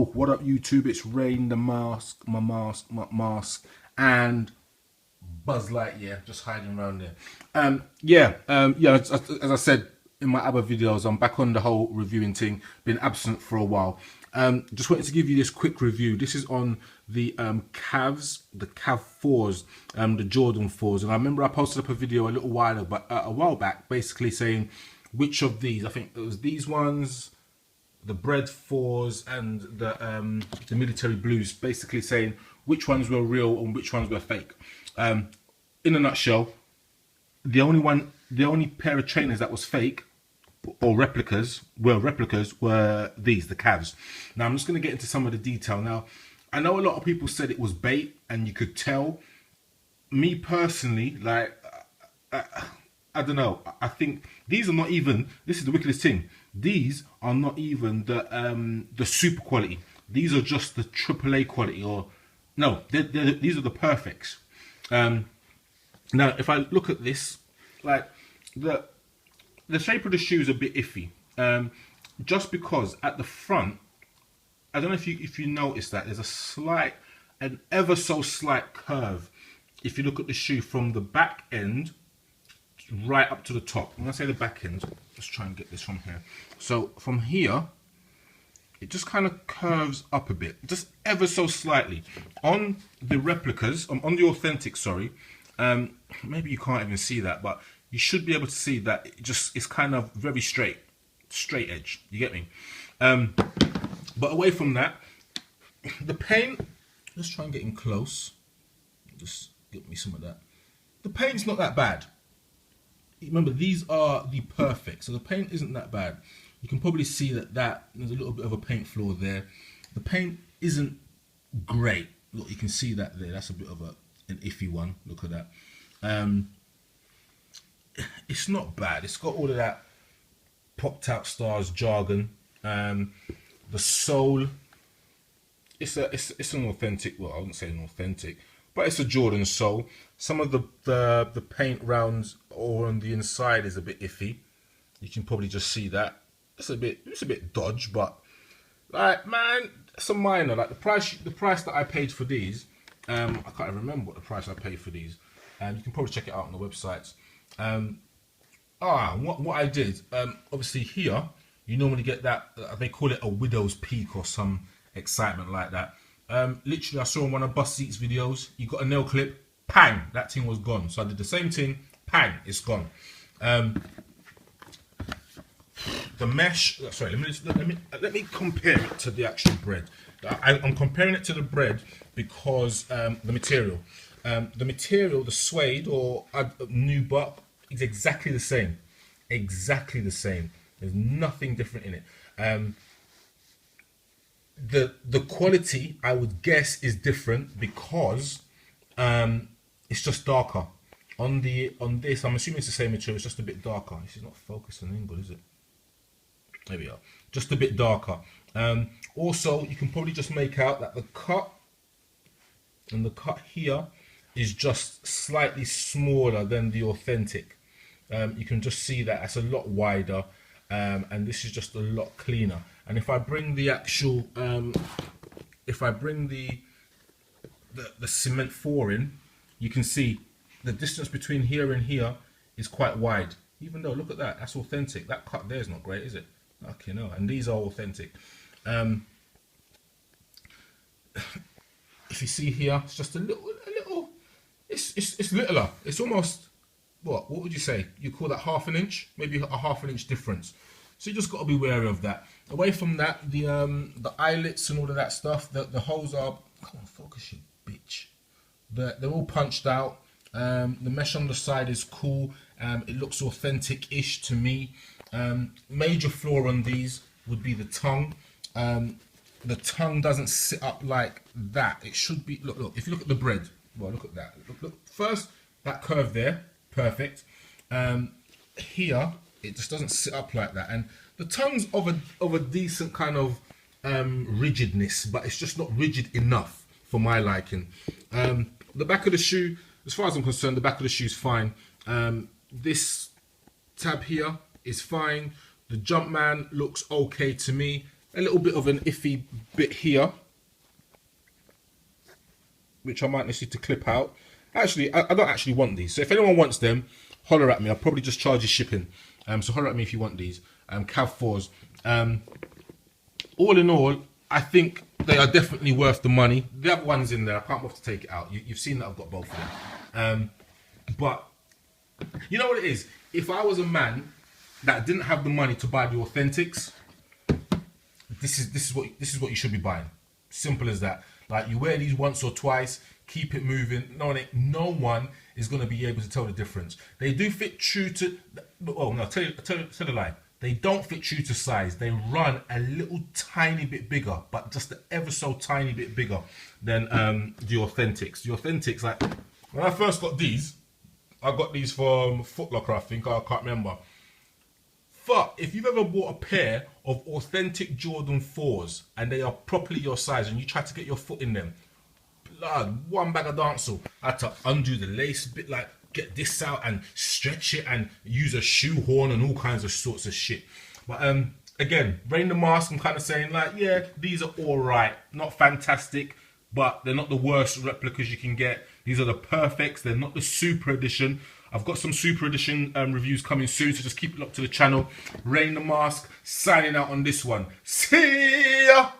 Yo, what up YouTube? It's Rain, the mask, my mask, and Buzz Lightyear just hiding around there. Yeah, as I said in my other videos, I'm back on the whole reviewing thing. Been absent for a while. Just wanted to give you this quick review. This is on the Cavs, the Cav 4s, the Jordan 4s. And I remember I posted up a video a little while back, basically saying which of these, I think it was these ones, the Bread 4s and the Military Blues, basically saying which ones were real and which ones were fake. In a nutshell, the only pair of trainers that was fake or replicas were these, the Cavs. Now I'm just going to get into some of the detail. Now I know a lot of people said it was bait and you could tell. Me personally, like I don't know, I think these are not even, this is the wickedest thing, these are not even the super quality. These are just the AAA quality, or no, these are the perfects. Now if I look at this, like the shape of the shoe is a bit iffy, just because at the front, I don't know if you notice that there's an ever so slight curve if you look at the shoe from the back end right up to the top. When I say the back end, let's try and get this from here. So from here, it just kind of curves up a bit, just ever so slightly. On the replicas, on the authentic, sorry, maybe you can't even see that, but you should be able to see that it's kind of very straight edge. You get me? But away from that, the paint, let's try and get in close. Just get me some of that. The paint's not that bad. Remember, these are the perfect, so the paint isn't that bad. You can probably see that there's a little bit of a paint flaw there. The paint isn't great. Look, you can see that there. That's a bit of an iffy one. Look at that. It's not bad. It's got all of that popped out stars jargon. The sole, it's an authentic. Well, I wouldn't say an authentic, but it's a Jordan sole. Some of the paint rounds or on the inside is a bit iffy. You can probably just see that. It's a bit dodge, but like, man, it's a minor. Like the price that I paid for these, I can't even remember what the price I paid for these. You can probably check it out on the websites. What I did, obviously here you normally get that, they call it a widow's peak or some excitement like that. Literally I saw in one of Bus Seats videos, you got a nail clip, pang, that thing was gone. So I did the same thing, pang, it's gone. The mesh, sorry, let me compare it to the actual bread. I'm comparing it to the bread because the material, the suede or new buck is exactly the same. Exactly the same. There's nothing different in it. The quality, I would guess, is different because it's just darker. On this, I'm assuming it's the same material. It's just a bit darker. This is not focusing in good, is it? There we are. Just a bit darker. Also, you can probably just make out that the cut and the cut here is just slightly smaller than the authentic. You can just see that it's a lot wider, and this is just a lot cleaner. And if I bring the actual, if I bring the cement 4 in, you can see the distance between here and here is quite wide. Even though, look at that, that's authentic. That cut there is not great, is it? Okay, no, and these are authentic. If you see here, it's just a little, it's littler. It's almost, what would you say? You call that half an inch? Maybe a half an inch difference. So you just got to be wary of that. Away from that, the eyelets and all of that stuff, the holes are, come on, focus, you bitch. They're all punched out. The mesh on the side is cool. It looks authentic-ish to me. Major flaw on these would be the tongue. The tongue doesn't sit up like that. It should be, look, if you look at the bread, well, look at that. Look, first, that curve there, perfect. Here, it just doesn't sit up like that. And the tongue's of a decent kind of rigidness, but it's just not rigid enough for my liking. The back of the shoe, as far as I'm concerned, the back of the shoe is fine. This tab here is fine. The Jumpman looks okay to me. a little bit of an iffy bit here, which I might need to clip out. Actually, I don't actually want these. So if anyone wants them, holler at me. I'll probably just charge you shipping. So holler at me if you want these. Cav 4s. All in all, I think they are definitely worth the money. The other one's in there. I can't bother to take it out. You've seen that I've got both of them. But you know what it is? If I was a man that didn't have the money to buy the authentics, this is what you should be buying. Simple as that. Like, you wear these once or twice, keep it moving. No one is going to be able to tell the difference. They do fit true to. Oh no, tell a lie. They don't fit true to size. They run a little tiny bit bigger, but just ever so tiny bit bigger than the authentics. The authentics, like when I first got these, I got these from Foot Locker, I think. I can't remember. But if you've ever bought a pair of authentic Jordan 4s and they are properly your size and you try to get your foot in them, blood, one bag of dancehall. I had to undo the lace a bit, like get this out and stretch it and use a shoehorn and all kinds of sorts of shit. But again, Rain the Mask, I'm kind of saying like, yeah, these are all right, not fantastic, but they're not the worst replicas you can get. These are the perfects. They're not the super edition. I've got some super edition reviews coming soon, so just keep it locked to the channel. Rain the Mask, signing out on this one. See ya!